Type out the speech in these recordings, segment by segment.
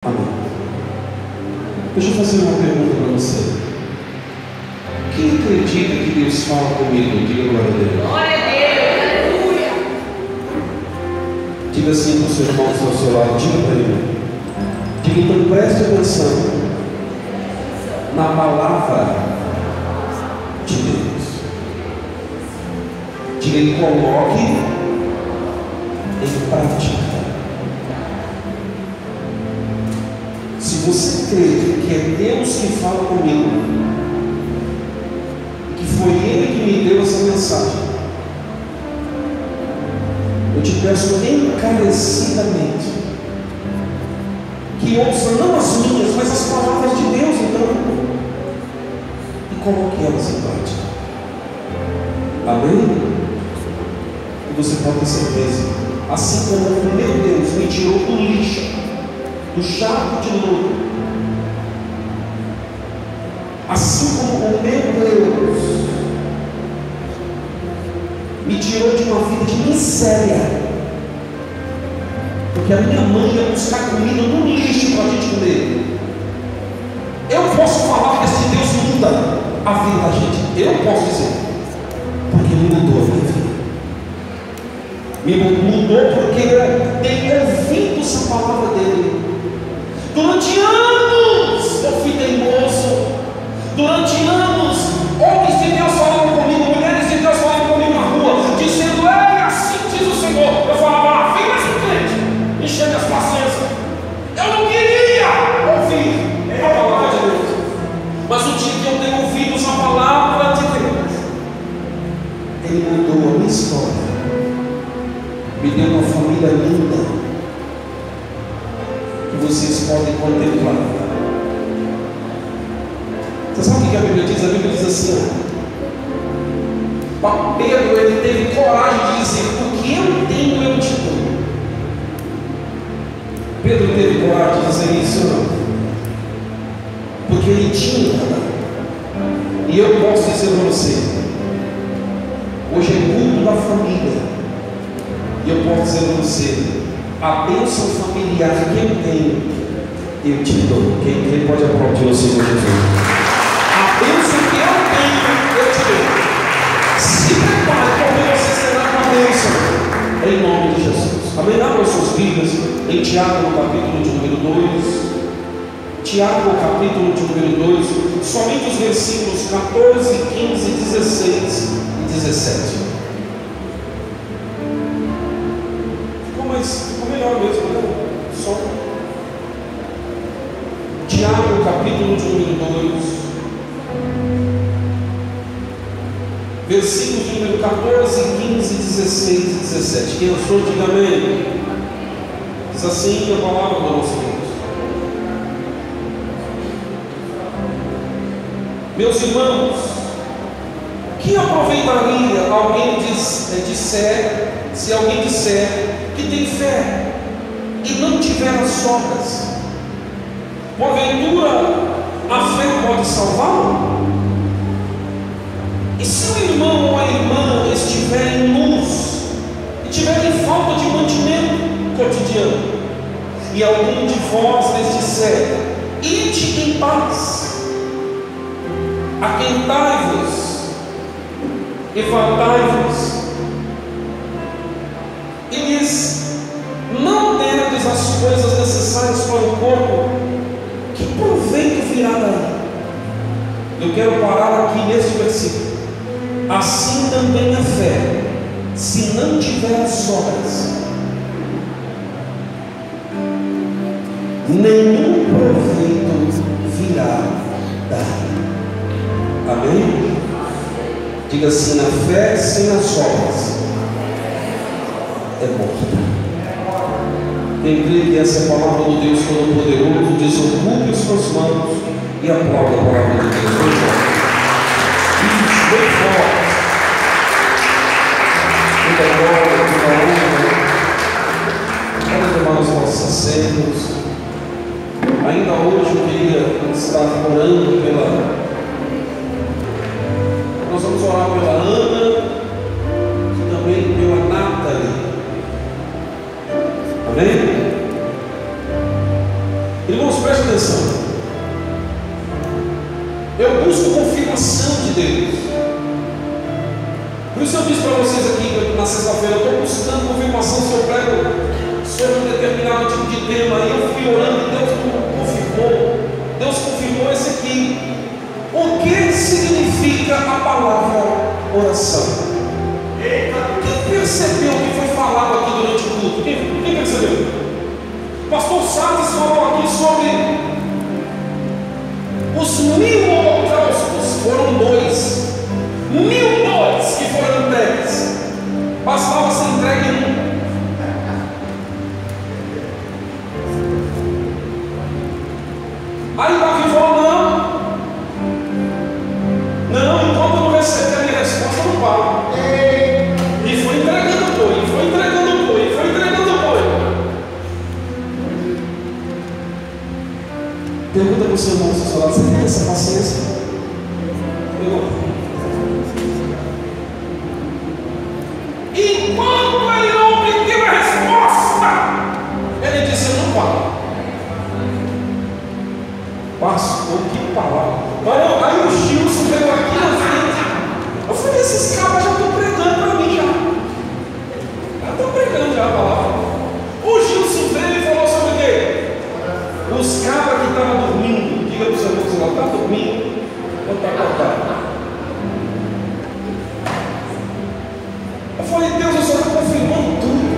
Amém. Deixa eu fazer uma pergunta para você. Quem acredita que Deus fala comigo? Diga glória a Deus. Glória a Deus, aleluia. Diga assim para o seu irmão que está ao seu lado. Diga para ele. Diga, então preste atenção na palavra de Deus. Diga, e coloque em prática. Se você crê que é Deus que fala comigo, que foi Ele que me deu essa mensagem, eu te peço encarecidamente que ouça não as minhas, mas as palavras de Deus, então, e coloque elas em prática. Amém? E você pode ter certeza, assim como o meu Deus me tirou do lixo, do charco de lodo, assim como o meu Deus me tirou de uma vida de miséria, porque a minha mãe ia buscar comida no lixo para a gente comer. Eu posso falar que esse Deus muda a vida da gente. Eu posso dizer, porque Ele mudou a minha vida. Me mudou porque eu tenho ouvido essa palavra dele. Durante anos eu fui teimoso. Durante anos, homens de Deus falavam comigo, mulheres de Deus falavam comigo na rua, dizendo: ei, assim diz o Senhor. Eu falava: vem mais um crente, enchendo as paciências. Eu não queria ouvir a palavra de Deus, mas o dia que eu tenho ouvido essa palavra de Deus, Ele mudou a minha história, me deu uma família linda, que vocês podem contemplar. Você sabe o que a Bíblia diz? A Bíblia diz assim: Pedro, ele teve coragem de dizer: o que eu tenho eu te dou. Pedro teve coragem de dizer isso, não? Porque ele tinha para dar. E eu posso dizer para você, hoje é culto da família, e eu posso dizer para você, a bênção familiar que eu tenho, eu te dou. Quem pode aplaudir o Senhor Jesus? A bênção que eu tenho, eu te dou. Se prepare, porque você será uma bênção, em nome de Jesus. Amém? Abra suas Bíblias em Tiago, no capítulo de número 2. Tiago, capítulo de número 2, somente os versículos 14, 15, 16 e 17. Ficou melhor mesmo, né? Só. Tiago, capítulo de número 2, versículos de número 14, 15, 16 e 17. Quem achou, diga amém. Diz assim a palavra do nosso Deus. Meus irmãos, que aproveitaria alguém disser, se alguém disser que tem fé e não tiver as obras? Porventura a fé pode salvá-lo? E se o irmão ou a irmã estiver em luz e tiver em falta de mantimento cotidiano, e algum de vós lhes disser: ide em paz, aquentai-vos e fartai-vos, e lhes não derdes as coisas necessárias para o corpo, que proveito virá daí? Eu quero parar aqui neste versículo. Assim também a fé, se não tiver as obras, nenhum proveito virá daí. Amém? Diga assim: a fé sem as obras é morta. Quem crê que essa é a palavra do Deus Todo-Poderoso, desocupe suas mãos e aplaude a palavra de Deus. Isso, bem forte. Muita glória, muita honra. Vamos tomar os nossos assentos. Ainda hoje eu queria estar orando pela. Nós vamos orar pela Ana e também pela Nathalie. Amém? Irmãos, preste atenção. Eu busco confirmação de Deus. Por isso eu disse para vocês aqui na sexta-feira, eu estou buscando confirmação se eu prego sobre um determinado tipo de tema. E eu fui orando e Deus confirmou. Deus confirmou esse aqui. O que significa a palavra oração? Quem percebeu o que foi falado aqui durante o culto? Quem percebeu? O pastor Salles falou aqui sobre os 1000 holocaustos. Foram 2. 1000 bois que foram entregues. Bastava ser entregue um. Aí Davi falou: não, enquanto eu não receber a minha resposta, eu não paro. E foi entregando boi, foi entregando boi, foi entregando boi. Pergunta para o seu irmão, você tem essa paciência? Enquanto ele não obteve a resposta, ele disse: eu não paro. Pastor, que palavra. Aí o Gilson veio aqui na frente. Eu falei: esses cabras já estão pregando para mim já. Já estão pregando já a palavra. O Gilson veio e falou sobre o quê? Os cabras que estavam dormindo. Diga para o seu irmão, você está dormindo ou está acordado? Eu falei: Deus, eu só estou confirmando tudo.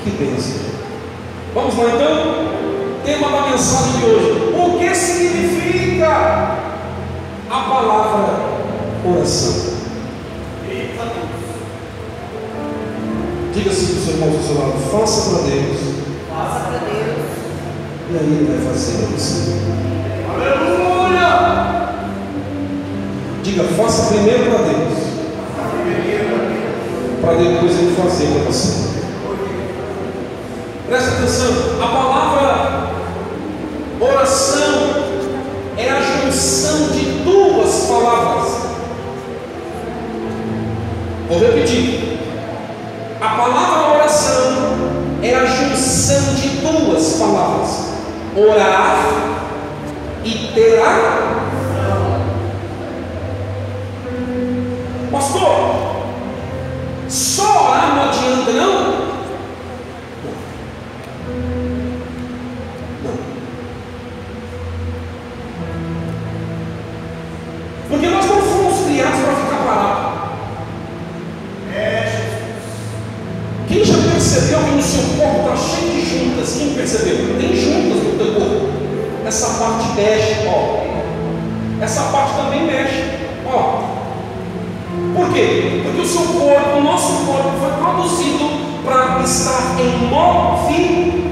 Que bênção. Vamos lá então? Tema da mensagem de hoje: o que significa a palavra oração? Diga assim para o seu irmão do seu lado: faça para Deus. Faça para Deus. E aí ele vai fazer para você. Aleluia! Diga: faça primeiro para Deus, para depois ele fazer para você. Presta atenção, a palavra oração é a junção de 2 palavras. Vou repetir. A palavra oração é a junção de 2 palavras: orar e terá. Pastor, só orar não adianta não? Porque nós não fomos criados para ficar parados. Quem já percebeu que no seu corpo está cheio de juntas? Quem percebeu? Tem juntas no teu corpo. Essa parte mexe, ó. Essa parte também mexe, ó. Por quê? Porque o seu corpo, o nosso corpo foi produzido para estar em movimento.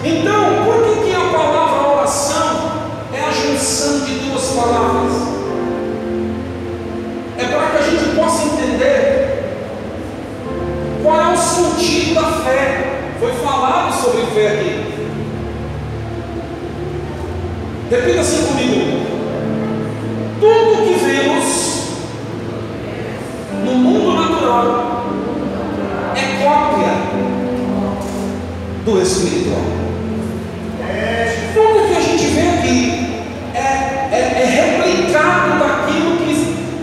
Então, por que a palavra oração é a junção de 2 palavras? É para que a gente possa entender qual é o sentido da fé. Foi falado sobre fé aqui. Repita assim comigo: tudo que vemos no mundo natural é cópia do espiritual. Tudo que a gente vê aqui é replicado daquilo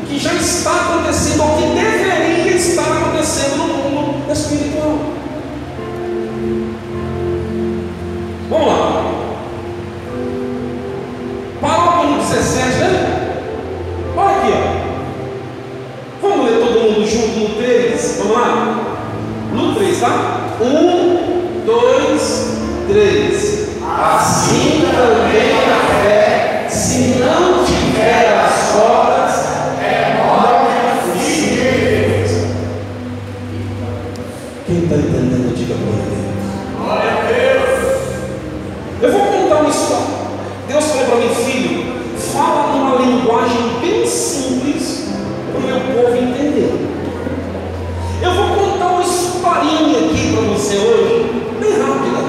que já está acontecendo, ou que deveria estar acontecendo no mundo espiritual. Vamos lá. Parábola no 17, né? Olha aqui, ó. Vamos ler todo mundo junto no 3? Vamos lá? No 3, tá? 1, 2, 3. Assim também a fé, se não tiver as obras, é morta de Deus. Quem está entendendo, diga glória a Deus. Eu vou contar uma história. Deus falou para mim: filho, fala numa linguagem bem simples para o meu povo entender. Eu vou contar uma historinha aqui para você hoje, bem rápida.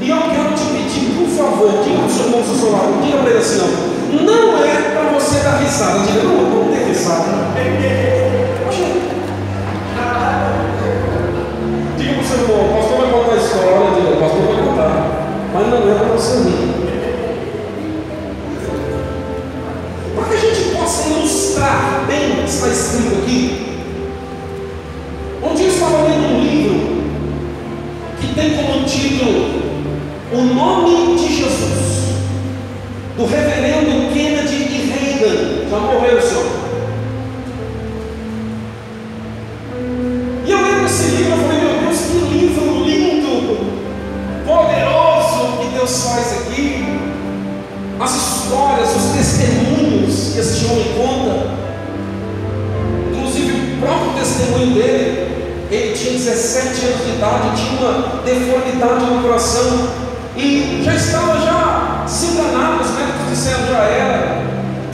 E eu quero te pedir, por favor, diga para o seu irmão do seu lado, diga para ele assim: não é para você dar risada. Diga: não ter risada. Diga para o seu irmão: o pastor vai contar a história. que tem como título O Nome de Jesus, do reverendo Kennedy E. Reagan. Já morreu o senhor. E eu lembro esse livro, eu falei, meu Deus, que livro lindo, poderoso que Deus faz aqui. As histórias, os testemunhos que esse homem conta. Inclusive o próprio testemunho dele, ele tinha 17 anos de idade, tinha uma deformidade no coração e já estava desenganado, os médicos disseram já era.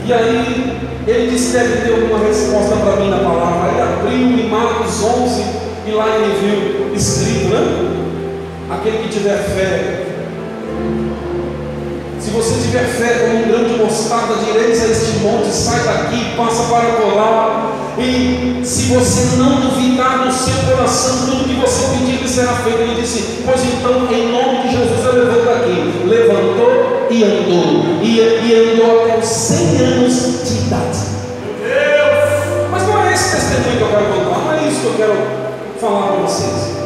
E aí ele disse que deve ter alguma resposta para mim na palavra. Aí abriu em Marcos 11 e lá ele viu escrito, né? Aquele que tiver fé. Se você tiver fé como um grão de mostarda, direis a este monte, sai daqui, passa para colar. E se você não duvidar no seu coração, tudo que você pedir lhe será feito. Ele disse, pois então, em nome de Jesus, eu levanto daqui. Levantou e andou. E andou até os 100 anos de idade. Meu Deus! Mas não é esse testemunho que eu quero contar, não é isso que eu quero falar para vocês.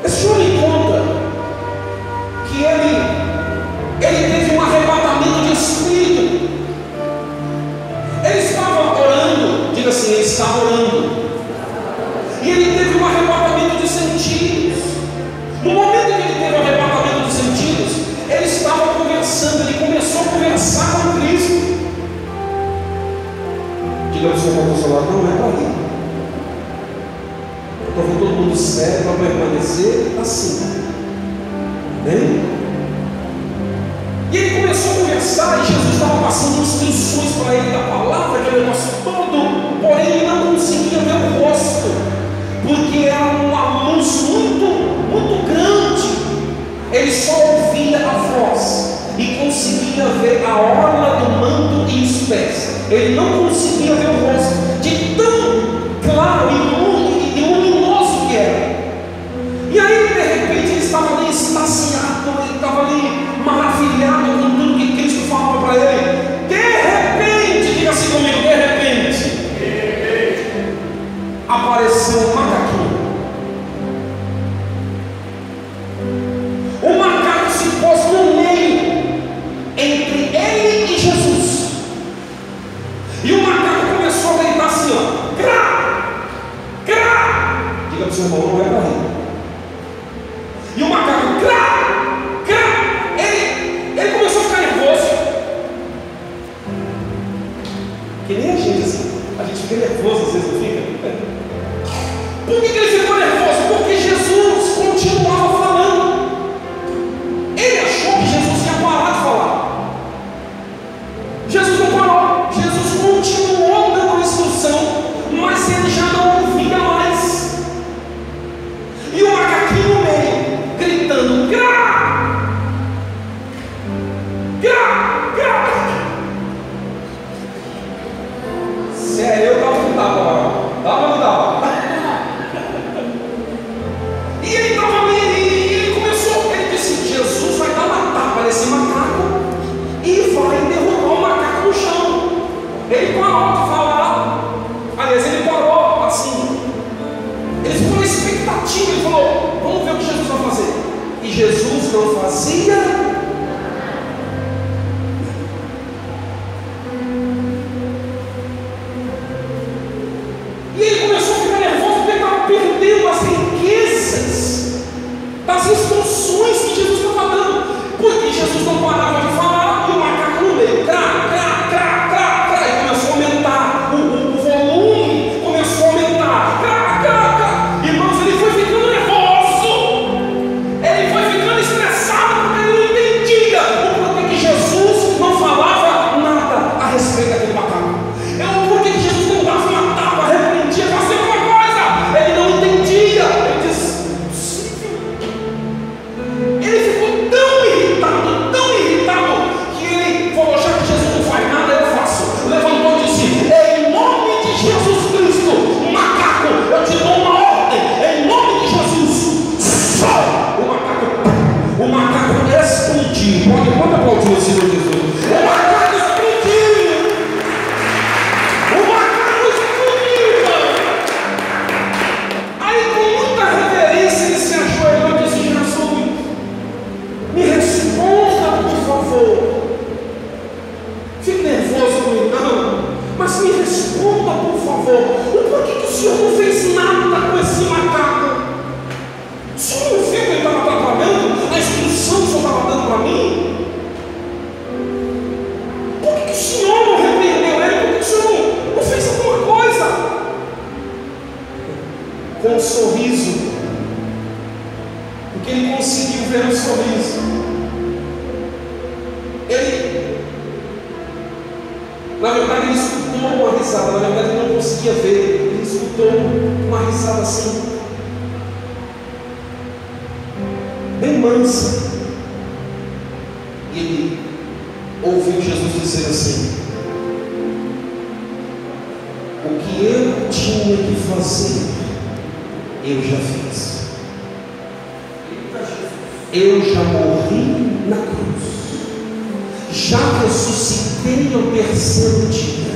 Esse homem conta que ele teve um arrebatamento de espírito. Ele estava orando, diga assim, ele estava orando. E ele teve um arrebatamento de sentidos. No momento que ele teve o arrebatamento de sentidos, ele estava conversando, ele começou a conversar com Cristo. Diga ao seu irmão do seu lado, não é para rir. Eu estou vendo todo mundo sério para permanecer assim. Amém? E ele começou a conversar e Jesus estava passando instruções para ele da palavra, aquele negócio todo, porém ele não conseguia ver o rosto, porque era uma luz muito grande. Ele só ouvia a voz e conseguia ver a orla do manto e os pés. Ele não conseguia ver o rosto, de tão claro e luminoso que era. E aí de repente ele estava ali extasiado, ele estava ali maravilhado com tudo que Cristo falava para ele. De repente, diga assim comigo, de repente, apareceu um macaquinho. O macaco se pôs no meio entre ele e Jesus. E o macaco começou a gritar assim, ó, crá, crá. Diga para o seu irmão, não é para rir. E o macaco, crá, crá. Ele começou a ficar nervoso. Que nem a gente assim. A gente fica nervoso, às vezes não fica. Por que ele ficou nervoso? Porque Jesus continuava falando. Ele achou que Jesus ia parar de falar. Jesus não parou. Jesus continuou dando instrução, mas ele já não ouvia mais. E o macaquinho no meio, gritando, grá, grá, grá. Sério, eu tava no tapa agora. Dava ou não dava? E ele estava ali, ele começou, ele disse, Jesus vai dar uma tapa nesse macaco e vai derrubar o macaco no chão. Ele parou de falar. Aliás, ele parou assim. Ele ficou na expectativa, ele falou, vamos ver o que Jesus vai fazer. E Jesus não fazia. E ele começou a ficar nervoso porque ele estava perdendo as riquezas das instruções que Jesus estava dando. Porque Jesus não parava de falar e o macaco no meio, crá, crá, crá, crá, crá, e começou a aumentar, o volume começou a aumentar, crá, crá, crá. Irmãos, ele foi ficando nervoso, ele foi ficando estressado porque ele ele conseguiu ver um sorriso. Na verdade, ele escutou uma risada. Na verdade, ele não conseguia ver. Ele escutou uma risada assim, bem mansa. E ele ouviu Jesus dizer assim: o que eu tinha que fazer, eu já fiz. Eu já morri na cruz. Já ressuscitei no terceiro dia.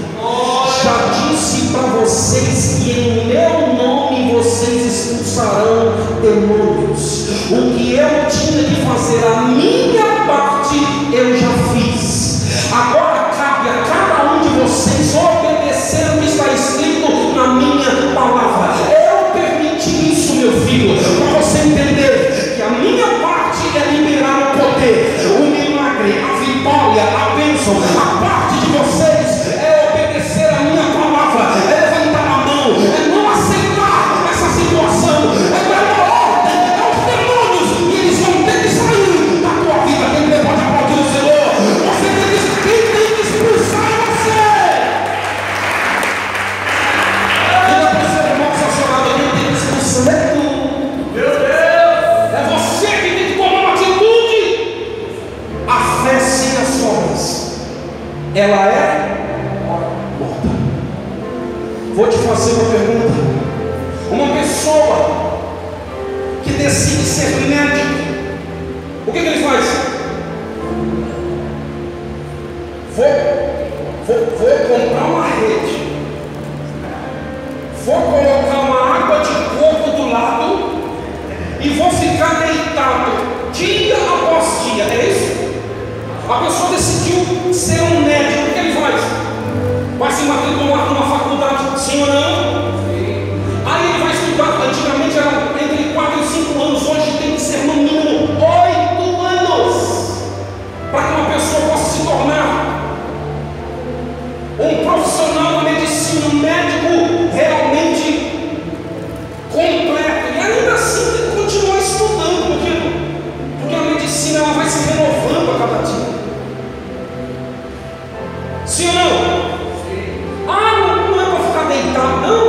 Já disse para vocês que em meu nome vocês expulsarão demônios. O que eu tinha que fazer, a minha parte, eu já fiz. Agora cabe a cada um de vocês obedecer o que está escrito na minha palavra. Eu permiti isso, meu filho, para você entender que a minha parte é liberar o poder, o milagre, a vitória, a bênção. A parte de vocês é obedecer a minha palavra, é levantar a mão, é não aceitar essa situação, é dar uma ordem aos demônios e eles vão ter que sair da tua vida. Quem pode aplaudir o Senhor? Você tem que expulsar você. E depois você irmão estacionado, quem tem que expulsar é tu. Meu Deus! É você que tem que tomar uma atitude. A fé sem as obras, ela é morta. Vou te fazer uma pergunta. Uma pessoa que decide ser médico, o que ele faz? Vou comprar uma rede, vou colocar uma água de coco do lado e vou ficar deitado dia após dia. É isso? A pessoa decidiu ser um médico. O que ele faz? Vai se matricular numa faculdade, sim ou não? Sim. Aí ele vai estudar. Antigamente era entre 4 e 5 anos. Hoje tem que ser no mínimo 8 anos para que uma pessoa possa se tornar um profissional da medicina, um médico realmente completo. E ainda assim tem que continuar estudando, porque a medicina ela vai se renovando a cada dia. Sim ou não? Sim. Ah, não é para ficar deitado, não.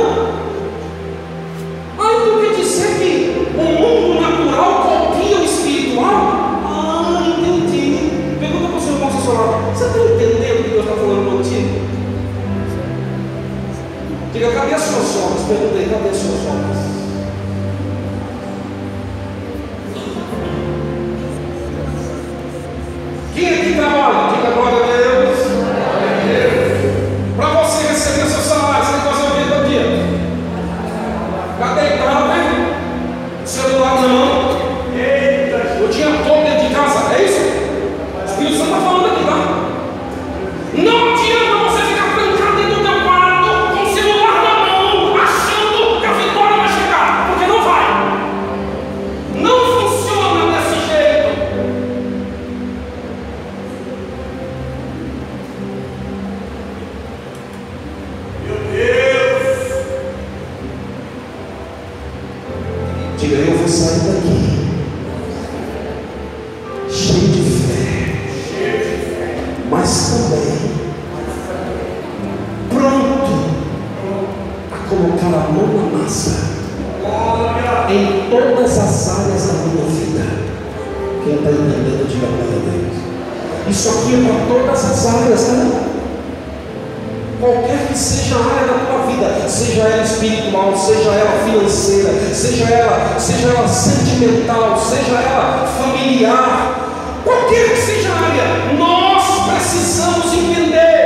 Ah, então quer dizer que o mundo natural copia o espiritual? Ah, entendi. Pergunta para o seu irmão assessorado: você está entendendo o que Deus está falando contigo? Diga: cadê as suas obras? Perguntei: cadê as suas obras? Quem aqui trabalha? Diga glória a Deus. Para você receber seu salário, você tem que fazer o que todo dia? Ficar deitado, né? Celular na mão. O dia todo dentro de casa. É isso? O Espírito Santo está falando aqui, tá? Não adianta você ficar trancado dentro do teu quarto com o celular na mão, achando que a vitória vai chegar, porque não vai. Não funciona desse jeito. Diga: eu vou sair daqui cheio de fé, mas também pronto a colocar a mão na massa em todas as áreas da minha vida. Quem está entendendo, diga glória a Deus. Isso aqui é para todas as áreas, né? Qualquer que seja a área da tua vida, seja ela espiritual, seja ela financeira, seja ela sentimental, seja ela familiar, qualquer que seja a área, nós precisamos entender.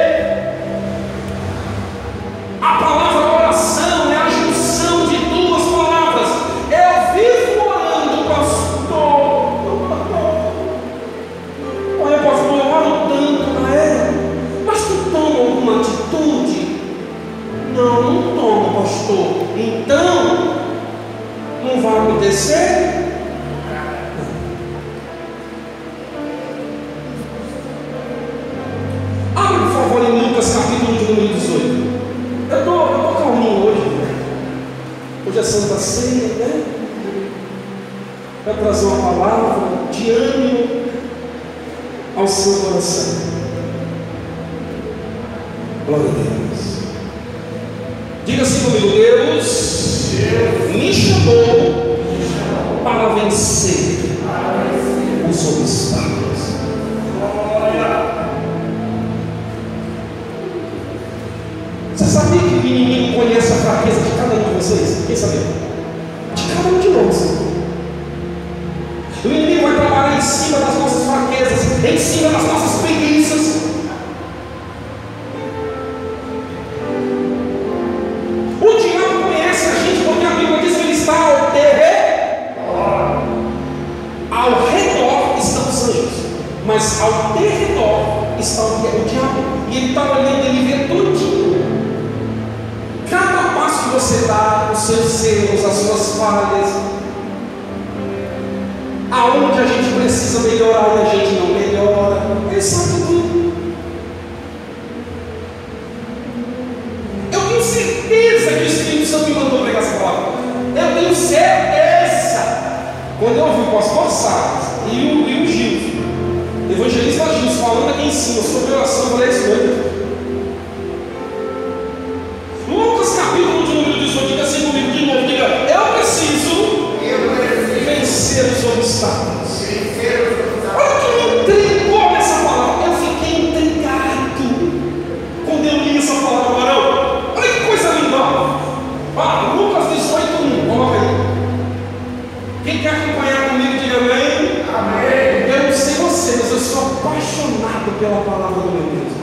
A palavra oração é a junção de duas palavras. Eu vivo orando, pastor. Olha, pastor, eu oro tanto, mas tu toma alguma atitude? Não, não tomo, pastor. Então, não vai acontecer? Abre, por favor, em Lucas capítulo de número 18. Eu estou calminho hoje. Hoje é Santa Ceia, né? para trazer uma palavra de ânimo ao seu coração. Glória a Deus. Diga assim comigo: Deus me chamou para vencer os obstáculos. Você sabia que o inimigo conhece a fraqueza de cada um de vocês? Quem sabia? De cada um de nós. O inimigo vai trabalhar em cima das nossas fraquezas, em cima das nossas preguiças. O diabo conhece a gente porque a Bíblia diz que ele está ao redor estão os anjos, mas ao derredor está o diabo. E ele está olhando, ele vê tudinho. Cada passo que você dá, os seus erros, as suas falhas, aonde a gente precisa melhorar e a gente não melhora, ele sabe tudo. Eu tenho certeza que o Espírito Santo me mandou pregar essa palavra. Eu tenho certeza. Quando eu ouvi o pastor Salles e o Gilson, evangelista Gilson, falando aqui em cima sobre oração, eu falei isso mesmo. Lucas capítulo de número 18, diga assim comigo de novo, diga: eu preciso vencer os obstáculos. Olha que me intrigou nessa palavra. Eu fiquei intrigado quando eu li essa palavra, varão. Olha que coisa linda. Lucas 18:1, coloca aí. Quem quer acompanhar comigo, diga amém. Amém. Eu não sei você, mas eu sou apaixonado pela palavra do meu Deus.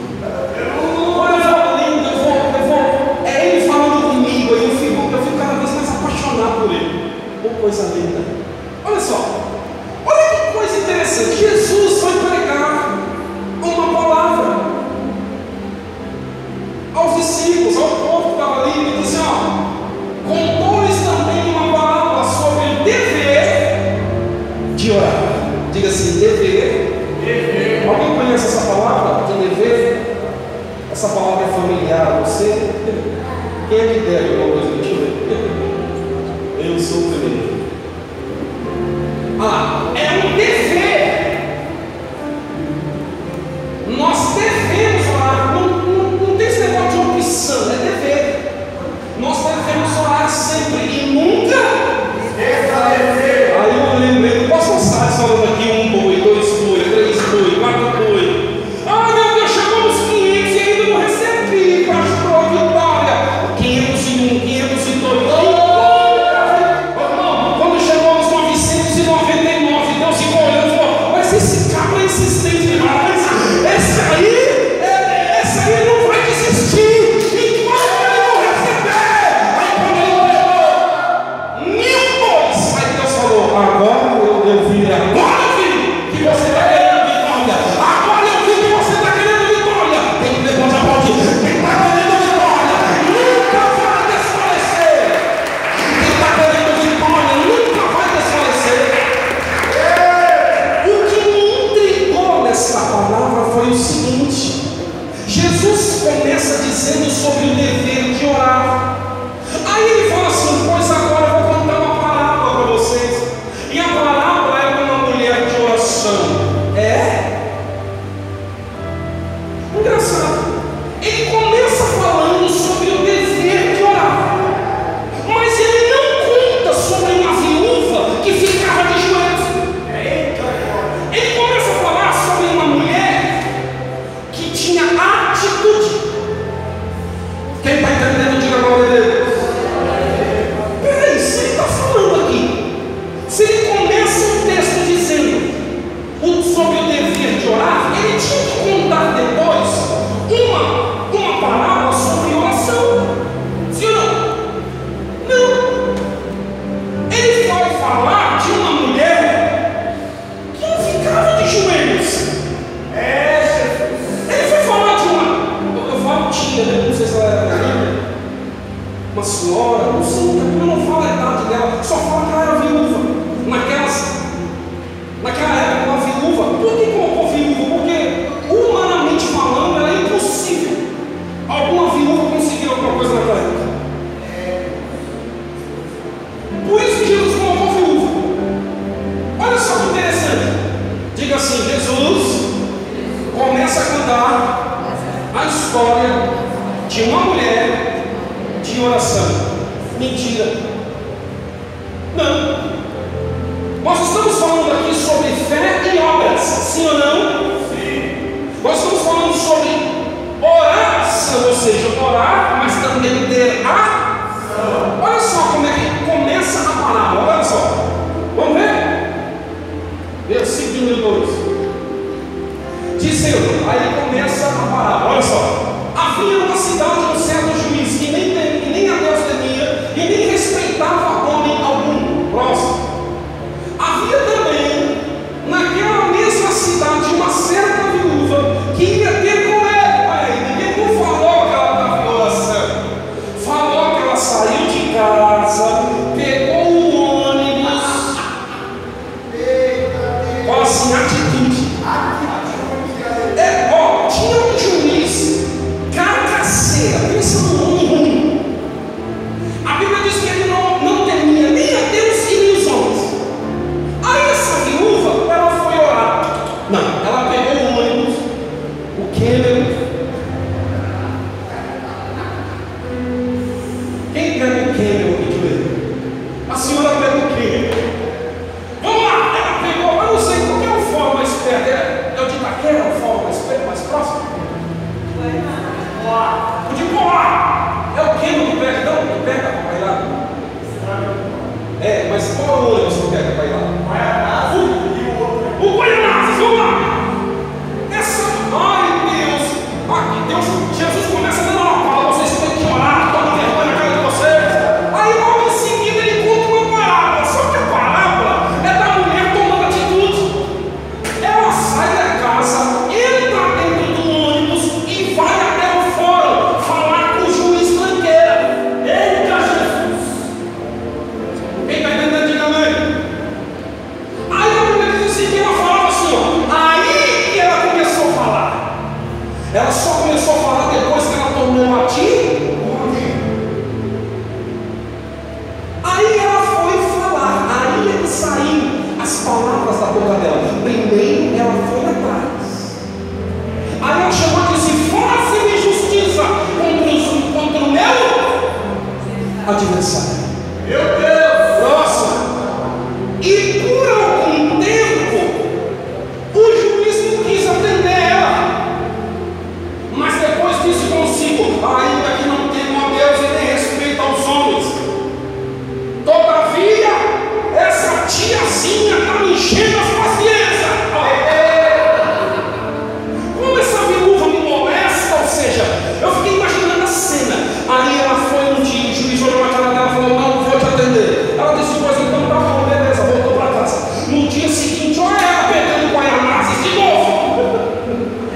Olha, eu vou lindo, é ele falando comigo, eu fico cada vez mais apaixonado por ele. Oh, coisa linda. Olha só, olha que coisa interessante. Jesus foi pregar uma palavra aos discípulos, ao povo que estava ali, e disse: contou-lhes também uma palavra sobre o dever de orar. Diga assim: dever. Alguém conhece essa palavra de dever? Essa palavra é familiar a você? Quem é que deve alguma coisa? Deixa eu ver. Eu sou o primeiro. É um dever. Nós devemos orar. Não tem esse negócio de opção, é dever. Nós devemos orar sempre e nunca desfalecer. Aí eu lembrei do pastor Salles falando aqui: 1 boi, 2 boi, 3 boi, 4 boi. Meu Deus, chegou nos 500 e ainda não recebi, pastor Vitória. 501, 502. história de uma mulher de oração. Mentira. Não. Nós estamos falando aqui sobre fé e obras, sim ou não? Sim. Nós estamos falando sobre oração, ou seja, orar, mas também ter ação. Olha só como é que começa a palavra, olha só. Vamos ver? Versículo número 2. Diz eu, aí começa a palavra, olha só. Havia uma cidade um certo juiz que nem a Deus temia e nem respeitava homem algum. Próximo. Havia também naquela mesma cidade uma certa viúva que ia ter com ele. Olha aí, ninguém não falou que ela estava em oração. Falou que ela saiu de casa, pegou o ônibus. Olha assim, atitude. Tinha um juiz carcaceira, pensa no homem ruim. A Bíblia diz que ele não temia nem a Deus e nem os homens. Aí essa viúva, ela foi orar. Não, ela pegou o ônibus, o Cameron. Quem pega o Cameron aqui de ver? A senhora pega o Cameron. Vamos lá, ela pegou, eu não sei qual é o fórum mais perto. É o de Itaquera, o fórum mais próximo? O de Poá. É o Cameron que pega, não? Que pega para ir lá? Mas qual é o ônibus que pega para ir lá? O Goianazes, vamos lá. Deus, Jesus começa dando uma palavra, vocês têm que orar, toma vergonha na cara de vocês. Aí logo em seguida ele conta uma parábola, só que a parábola é da mulher tomando atitude. Ela sai da casa, entra dentro do ônibus e vai até o fórum falar com o juiz tranqueira. Eita Jesus! Quem está entendendo, diga amém. Aí a mulher diz assim, que ela falava assim, aí que ela começou a falar. Ela só começou a falar depois que ela tomou uma atitude. Aí ela foi falar, aí é que saíram as palavras da boca dela. Primeiro ela foi atrás. Aí ela chamou e disse: faça-me justiça contra o meu adversário. Meu Deus! Próximo. E por algum tempo o juiz não quis atender ela. Mas depois disse consigo: ainda que não temo a Deus e nem respeito aos homens, todavia essa tiazinha está me enchendo as paciências. Como essa viúva me molesta, ou seja, eu fiquei imaginando a cena. Aí ela foi no dia, o juiz olhou na cara dela e falou: não vou te atender. Ela disse: pois então tá bom, beleza, voltou para casa. No dia seguinte, olha ela pegando Guaianazes de novo.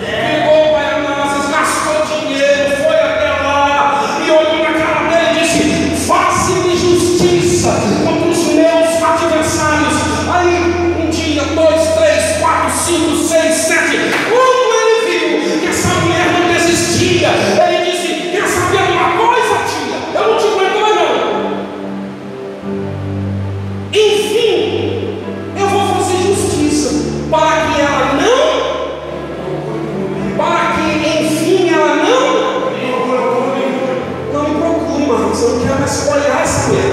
Pegou o Guaianazes, gastou dinheiro, foi até lá e olhou na cara dele e disse: faça-me justiça contra os meus adversários. Aí um dia, 2, 3, 4, 5, 6, 7, quando ele viu que essa mulher não desistia, ele disse: quer saber de uma coisa, tia? Eu não te aguento mais não. Enfim, eu vou fazer justiça para que ela enfim ela não me procure mais. Eu não quero mais olhar essa mulher.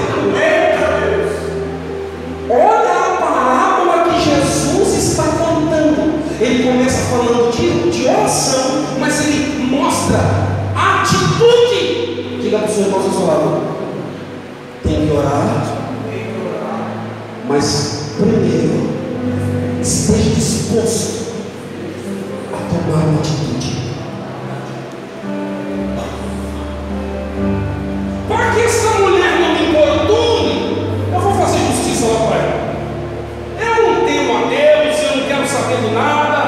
Olha a parábola que Jesus está contando. Ele começa falando de oração, mas ele mostra a atitude. Diga para os seus irmãos ao seu lado: tem que orar, mas primeiro esteja disposto a tomar uma atitude. Para que essa mulher não me importune, eu vou fazer justiça lá para ela. Eu não temo a Deus, eu não quero saber de nada,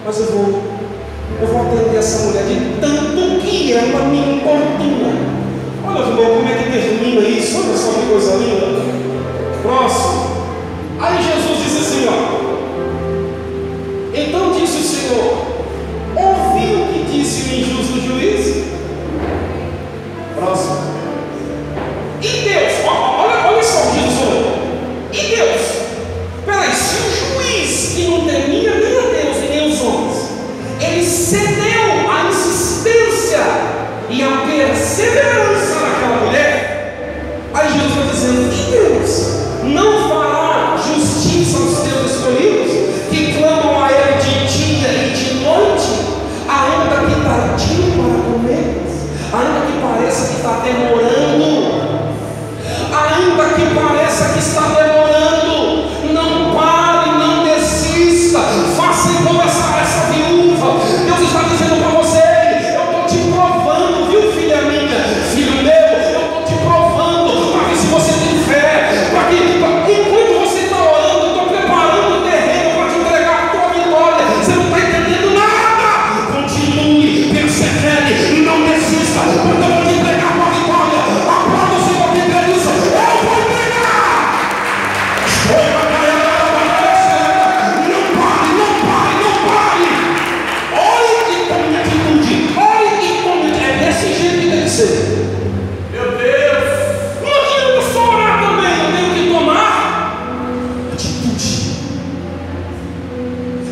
mas eu vou atender essa mulher de tanto que ela me importuna. Olha, irmão, como é que termina isso? Olha só que coisa linda. Próximo. Aí Jesus disse assim, então disse o Senhor: ouviu o que disse o injusto juiz? Próximo. E Deus, olha só o que diz o Senhor. E Deus, peraí, se o juiz que não temia nem a Deus e nem os homens, ele cedeu à insistência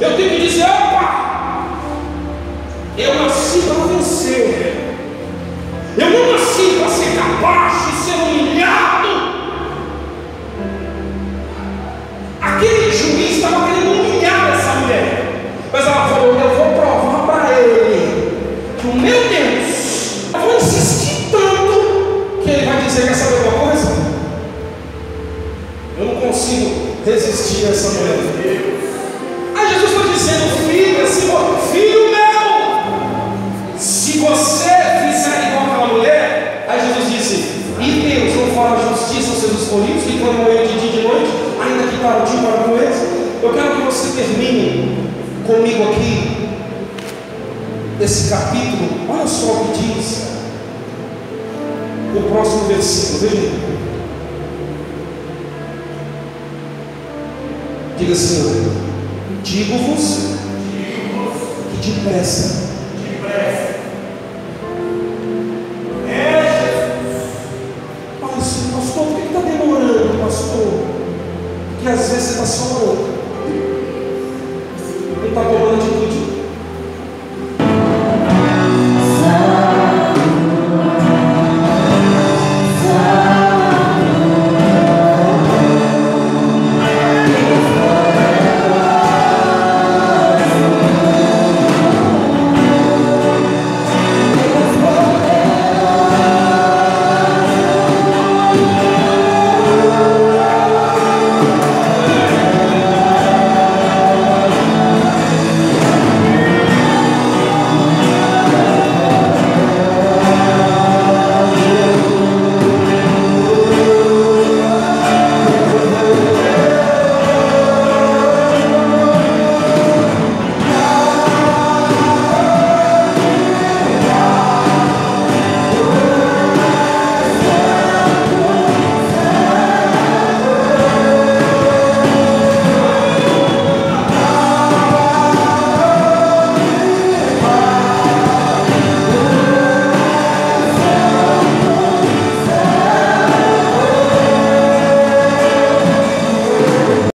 Eu tenho que dizer: opa, eu nasci para vencer. Eu não nasci para ser capaz de ser humilhado. Aquele juiz estava querendo humilhar essa mulher, mas ela falou: eu vou provar para ele que o meu Deus, eu vou insistir tanto que ele vai dizer: quer saber uma coisa? Eu não consigo resistir a essa mulher. Aí Jesus está dizendo: filho meu, se você fizer igual aquela mulher. Aí Jesus disse: e Deus não fala justiça aos seus escolhidos que clamam ele de dia e de noite, ainda que tardio para com eles? Eu quero que você termine comigo aqui esse capítulo. Olha só o que diz o próximo versículo. Veja. Diga assim: digo-vos que depressa. Mas pastor, por que está demorando, pastor? Porque às vezes você está só orando. Não está demorando de